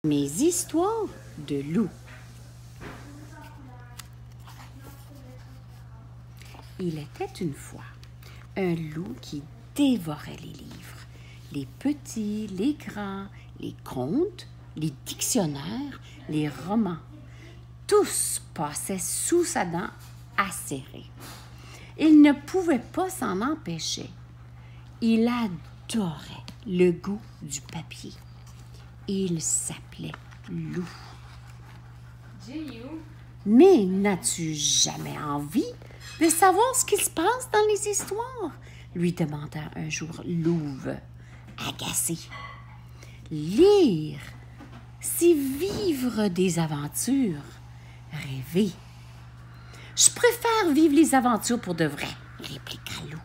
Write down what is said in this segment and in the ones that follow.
Mes histoires de loups. Il était une fois un loup qui dévorait les livres, les petits, les grands, les contes, les dictionnaires, les romans. Tous passaient sous sa dent acérée. Il ne pouvait pas s'en empêcher. Il adorait le goût du papier. Il s'appelait Loup. Mais n'as-tu jamais envie de savoir ce qui se passe dans les histoires? Lui demanda un jour Louve, agacé. Lire, c'est vivre des aventures, rêver. Je préfère vivre les aventures pour de vrai, répliqua Loup.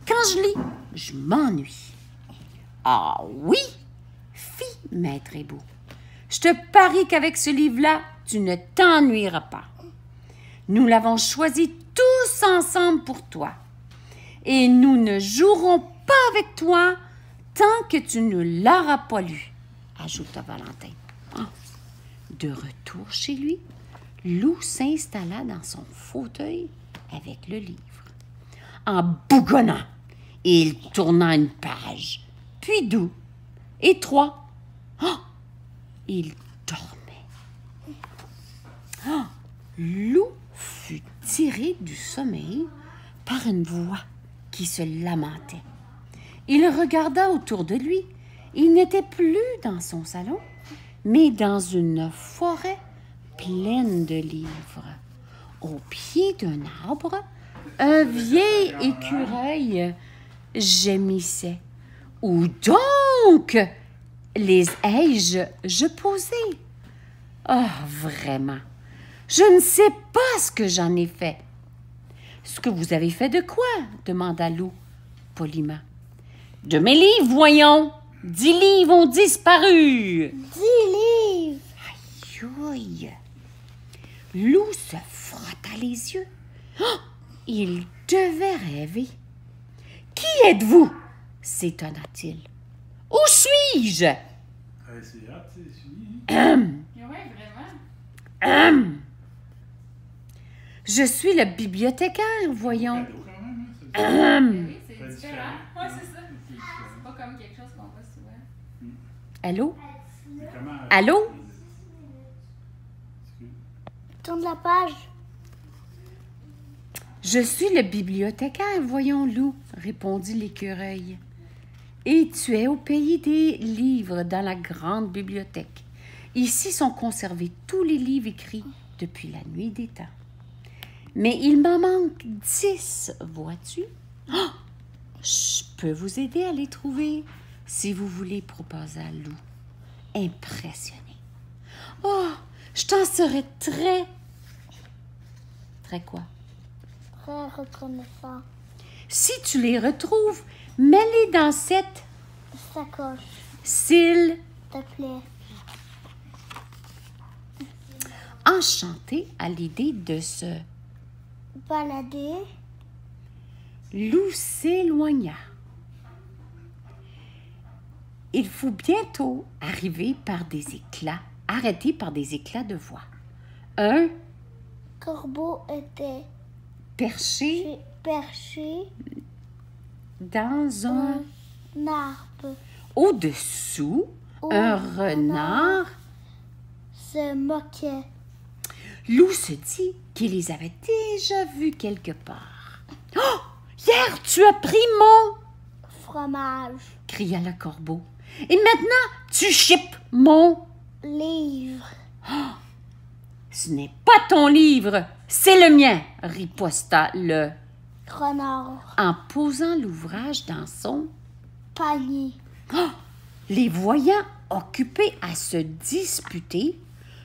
Quand je lis, je m'ennuie. Ah oui, fit Maître Hibou. Je te parie qu'avec ce livre-là, tu ne t'ennuieras pas. Nous l'avons choisi tous ensemble pour toi. Et nous ne jouerons pas avec toi tant que tu ne l'auras pas lu, ajouta Valentin. De retour chez lui, Loup s'installa dans son fauteuil avec le livre. En bougonnant, il tourna une page, puis deux, et trois. Il dormait. Loup fut tiré du sommeil par une voix qui se lamentait. Il regarda autour de lui. Il n'était plus dans son salon, mais dans une forêt pleine de livres. Au pied d'un arbre, un vieil écureuil gémissait. Où donc les ai-je posés? Vraiment, je ne sais pas ce que j'en ai fait. Ce que vous avez fait de quoi? Demanda Loup poliment. De mes livres, voyons. 10 livres ont disparu. 10 livres. Aïe, aïe. Loup se frotta les yeux. Il devait rêver. Qui êtes-vous? S'étonna-t-il. Où suis-je? C'est hâte, c'est fini. Ouais, vraiment. Je suis le bibliothécaire, voyons. Cadeau quand même, hein, Oui, c'est différent. Ouais, c'est ça. C'est pas comme quelque chose qu'on voit souvent. Allô? c'est comment... Allô? Tourne la page. Je suis le bibliothécaire, voyons, Loup, répondit l'écureuil. Et tu es au pays des livres, dans la grande bibliothèque. Ici sont conservés tous les livres écrits depuis la nuit des temps. Mais il m'en manque 10, vois-tu? Je peux vous aider à les trouver, si vous voulez, proposa Loup, impressionné. Je t'en serais très... Très quoi? Très reconnaissant. Si tu les retrouves, mets-les dans cette Sacoche, s'il... te plaît. Enchanté à l'idée de se... Balader. Loup s'éloigna. Il fut bientôt arrêté par des éclats de voix. Un Corbeau était perché perché dans un... arbre. Au-dessous, un renard. Se moquait. Loup se dit qu'il les avait déjà vus quelque part. Hier, tu as pris mon... Fromage. cria le corbeau. Et maintenant, tu chipes mon... Livre. Ce n'est pas ton livre, c'est le mien, riposta le... Renard. en posant l'ouvrage dans son... Panier. Les voyant occupés à se disputer,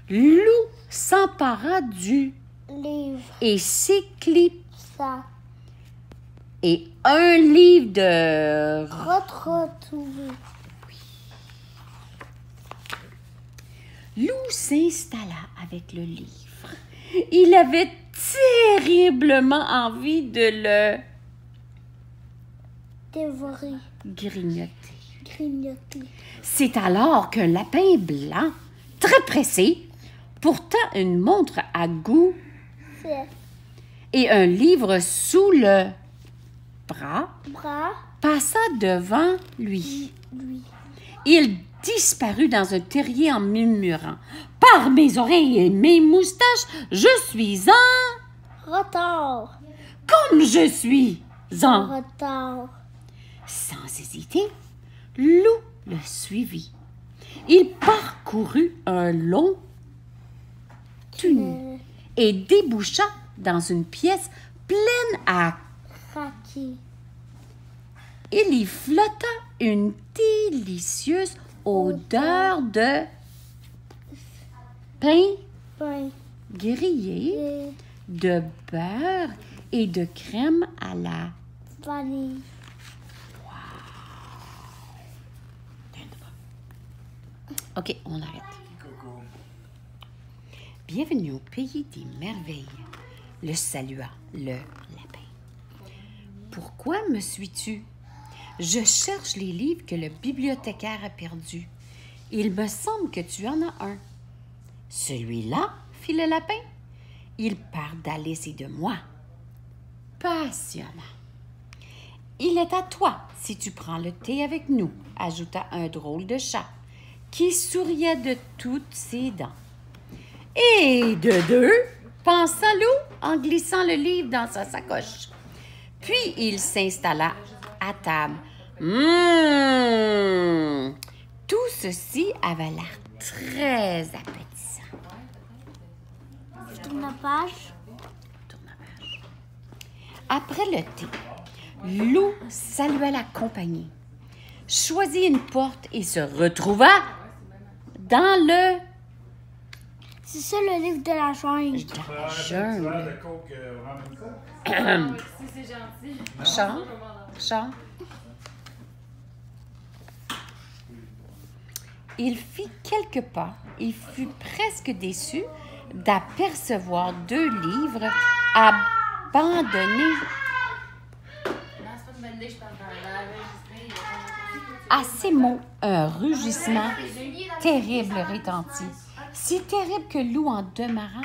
Loup s'empara du... Livre. et s'éclipsa. Et un livre de... Retrouvé. Loup s'installa avec le livre. Il avait terriblement envie de le Dévoré. grignoter. Grignoté. C'est alors qu'un lapin blanc très pressé, portant une montre à goût C'est et un livre sous le bras, bras. passa devant lui. Lui. Il disparut dans un terrier en murmurant « Par mes oreilles et mes moustaches, je suis en... Retard. comme je suis en... » Retard. Sans hésiter, Lou le suivit. Il parcourut un long tunnel et déboucha dans une pièce pleine à... Raki. Il y flotta une délicieuse odeur de pain Pain. grillé, Et de beurre et de crème à la... vanille. OK, on arrête. Coco. Bienvenue au pays des merveilles, le salua le lapin. Pourquoi me suis-tu? Je cherche les livres que le bibliothécaire a perdus. Il me semble que tu en as un. Celui-là, fit le lapin. Il parle d'Alice et de moi. Passionnant. Il est à toi si tu prends le thé avec nous, ajouta un drôle de chat, qui souriait de toutes ses dents. Et de deux, pensa Lou en glissant le livre dans sa sacoche. Puis il s'installa à table. Tout ceci avait l'air très appétissant. Tourne la page. Tourne la page. Après le thé, Lou salua la compagnie, choisit une porte et se retrouva dans le... C'est ça le livre de la jungle. dans la Tu jungle. vois, le coke, ramène coke. Si c'est gentil. Chant, chant. Il fit quelques pas et fut presque déçu d'apercevoir 2 livres abandonnés. Non, c'est pas une bonne idée, je pense, dans l'enregistré. À ces mots, un rugissement terrible retentit, si terrible que Lou en demeura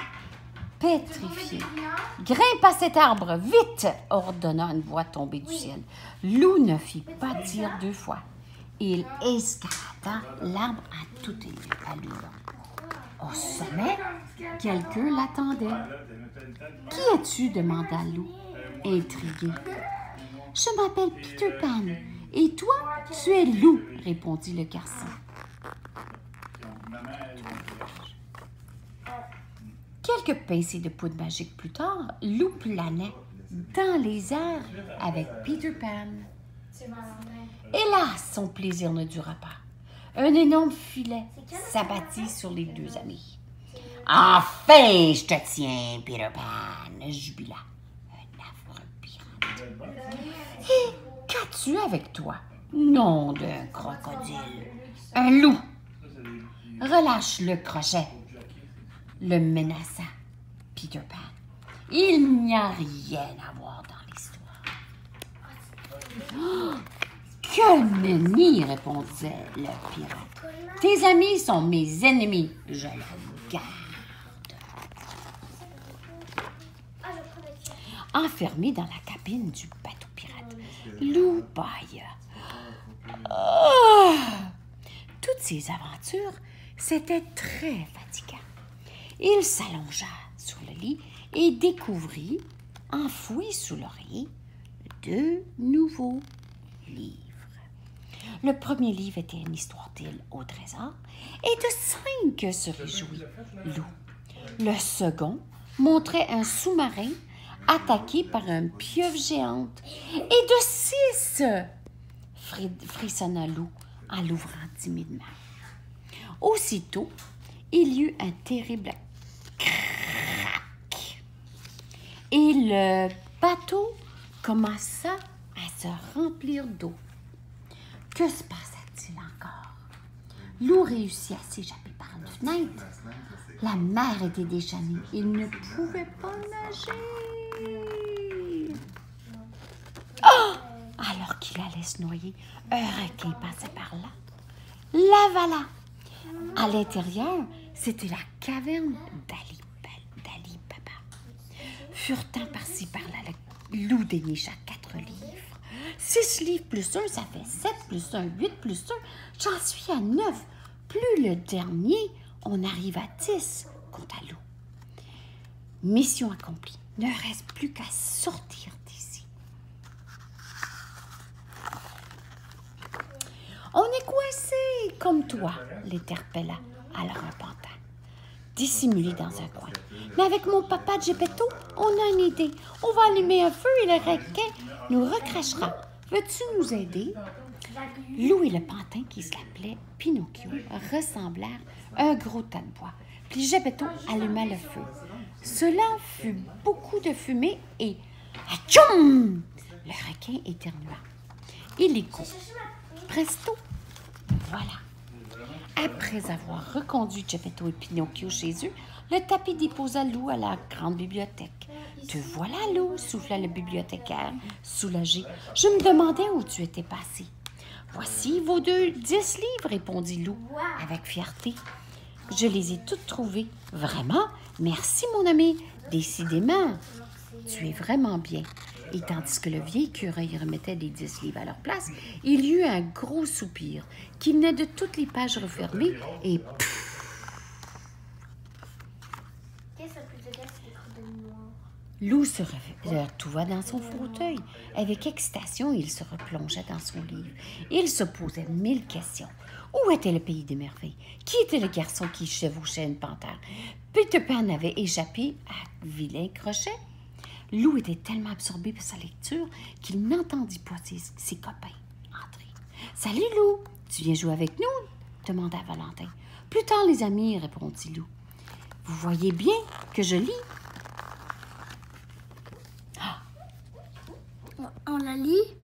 pétrifié. « Grimpe à cet arbre, vite !» ordonna une voix tombée du ciel. Lou ne fit pas dire 2 fois. Il escalada l'arbre à toute allure. Au sommet, quelqu'un l'attendait. « Qui es-tu? » demanda Lou, intrigué. « Je m'appelle Peter Pan. Et toi, tu es Lou, » répondit le garçon. Quelques pincées de poudre magique plus tard, Lou planait dans les airs avec Peter Pan. Hélas, son plaisir ne dura pas. Un énorme filet s'abattit sur les 2 amis. « Enfin, je te tiens, Peter Pan !» jubila un affreux pirate. « Et qu'as-tu avec toi? »« Nom d'un crocodile. Un loup. » « Relâche le crochet. » le menaça Peter Pan. « Il n'y a rien à voir dans l'histoire. Oh, « Que nenni! » répondait le pirate. « Tes amis sont mes ennemis. Je le garde. » Enfermé dans la cabine du bateau pirate, Lou bâilla. Oh! Toutes ces aventures, c'était très fatigant. Il s'allongea sur le lit et découvrit, enfoui sous l'oreiller, 2 nouveaux livres. Le premier livre était une histoire d'île au trésor et de 5 se réjouit Lou. Le second montrait un sous-marin attaqué par une pieuvre géante et de 6 frissonna Lou en l'ouvrant timidement. Aussitôt, il y eut un terrible crac et le bateau commença à se remplir d'eau. Que se passait-il encore? Lou réussit à s'échapper par une fenêtre. La mer était déchaînée. Il ne pouvait pas nager. Oh! Alors qu'il allait se noyer, un requin passait par là, l'avala À l'intérieur, c'était la caverne d'Ali Baba. Furetant par-ci par-là, le loup dénicha 4 livres. 6 livres plus 1, ça fait 7 plus 1, 8 plus 1. J'en suis à 9. Plus le dernier, on arrive à 10, compta loup. Mission accomplie. Ne reste plus qu'à sortir d'ici. On est coincé comme toi, l'interpella alors un pantin, dissimulé dans un coin. Mais avec mon papa Geppetto, on a une idée. On va allumer un feu et le requin nous recrachera. Veux-tu nous aider? Loup et le pantin, qui s'appelait Pinocchio, ressemblèrent à un gros tas de bois. Puis Geppetto alluma le feu. Cela fut beaucoup de fumée et atchoum! Le requin éternua. Illico. Presto. Voilà. Après avoir reconduit Geppetto et Pinocchio chez eux, le tapis déposa Loup à la grande bibliothèque. « Te voilà, Loup, souffla le bibliothécaire, soulagé. Je me demandais où tu étais passé. Voici vos 10 livres, répondit Loup avec fierté. Je les ai toutes trouvées. Vraiment? Merci, mon ami. Décidément, tu es vraiment bien. Et tandis que le vieil écureuil remettait les 10 livres à leur place, il y eut un gros soupir qui venait de toutes les pages refermées et Loup se retrouva dans son fauteuil. Avec excitation, il se replongeait dans son livre. Il se posait 1000 questions. Où était le pays des merveilles? Qui était le garçon qui chevauchait une panthère? Peter Pan avait échappé à vilain crochet. Loup était tellement absorbé par sa lecture qu'il n'entendit pas ses copains entrer. « Salut, Loup! Tu viens jouer avec nous? » demanda Valentin. « Plus tard, les amis, répondit Loup. Vous voyez bien que je lis. » On la lit?